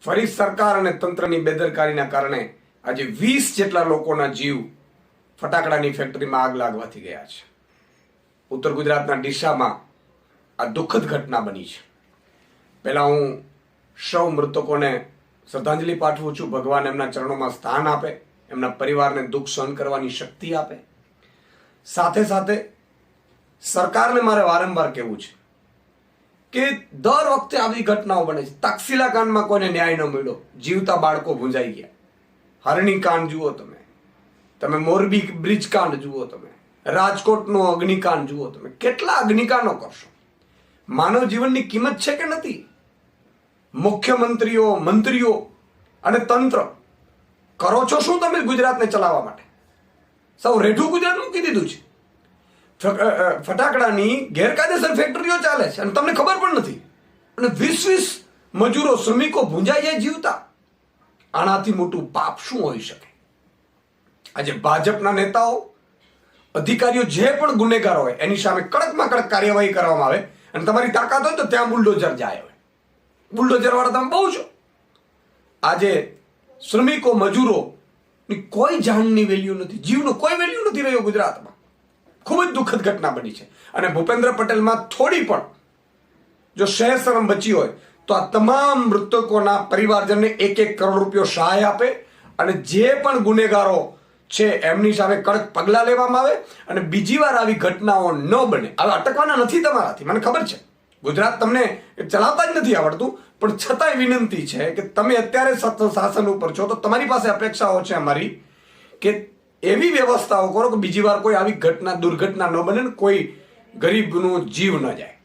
ફરી સરકાર અને તંત્રની બેદરકારીના કારણે આજે 20 જેટલા લોકોના જીવ ફટાકડાની ફેક્ટરીમાં આગ લાગવાથી ગયા છે. ઉત્તર ગુજરાતના ડીસામાં આ દુઃખદ ઘટના બની છે. પહેલા હું સૌ મૃતકોને શ્રદ્ધાંજલિ પાઠવું છું. ભગવાન એમના ચરણોમાં સ્થાન આપે, એમના પરિવારને દુઃખ સહન કરવાની શક્તિ આપે. સાથે સાથે સરકારને મારે વારંવાર કહેવું છે કે દર વખતે આવી ઘટનાઓ બને છે. તક્ષશિલા કાંડમાં કોઈને ન્યાય ન મળ્યો, જીવતા બાળકો ભૂંજાઈ ગયા. હરણી કાંડ જુઓ તમે મોરબી બ્રિજ કાંડ જુઓ, તમે રાજકોટનો અગ્નિકાંડ જુઓ, તમે કેટલા અગ્નિકાંડો કરશો? માનવ જીવનની કિંમત છે કે નથી? મુખ્યમંત્રીઓ, મંત્રીઓ અને તંત્ર કરો છો શું તમે ગુજરાતને ચલાવવા માટે? સૌ રેઠું ગુજરાત મૂકી દીધું છે. ફટાકડાની ગેરકાયદેસર ફેક્ટરીઓ ચાલે છે અને તમને ખબર પણ નથી. અને 20 મજૂરો, શ્રમિકો ભૂંજાઈ જાય જીવતા. આનાથી મોટું પાપ શું હોઈ શકે? આજે ભાજપના નેતાઓ, અધિકારીઓ જે પણ ગુનેગાર હોય એની સામે કડકમાં કડક કાર્યવાહી કરવામાં આવે. અને તમારી તાકાત હોય તો ત્યાં બુલડોઝર જાય. હવે બુલડોઝર વાળા તમે બહુ છો. આજે શ્રમિકો, મજૂરોની કોઈ જાનની વેલ્યુ નથી, જીવનો કોઈ વેલ્યુ નથી રહ્યો ગુજરાતમાં. ખૂબ જ દુઃખદ ઘટના બની છે. અને ભૂપેન્દ્ર પટેલમાં થોડી પણ જો શહેર શરમ બચી હોય તો આ તમામ મૃતકોના પરિવારજનને 1-1 કરોડ રૂપિયા સહાય આપે અને જે પણ ગુનેગારો છે એમની સામે કડક પગલાં લેવામાં આવે અને બીજી વાર આવી ઘટનાઓ ન બને. હવે અટકવાના નથી તમારાથી, મને ખબર છે. ગુજરાત તમને ચલાવતા જ નથી આવડતું, પણ છતાંય વિનંતી છે કે તમે અત્યારે શાસન ઉપર છો તો તમારી પાસે અપેક્ષાઓ છે અમારી કે એવી વ્યવસ્થાઓ કરો કે બીજી વાર કોઈ આવી દુર્ઘટના ન બને, કોઈ ગરીબનો જીવ ન જાય.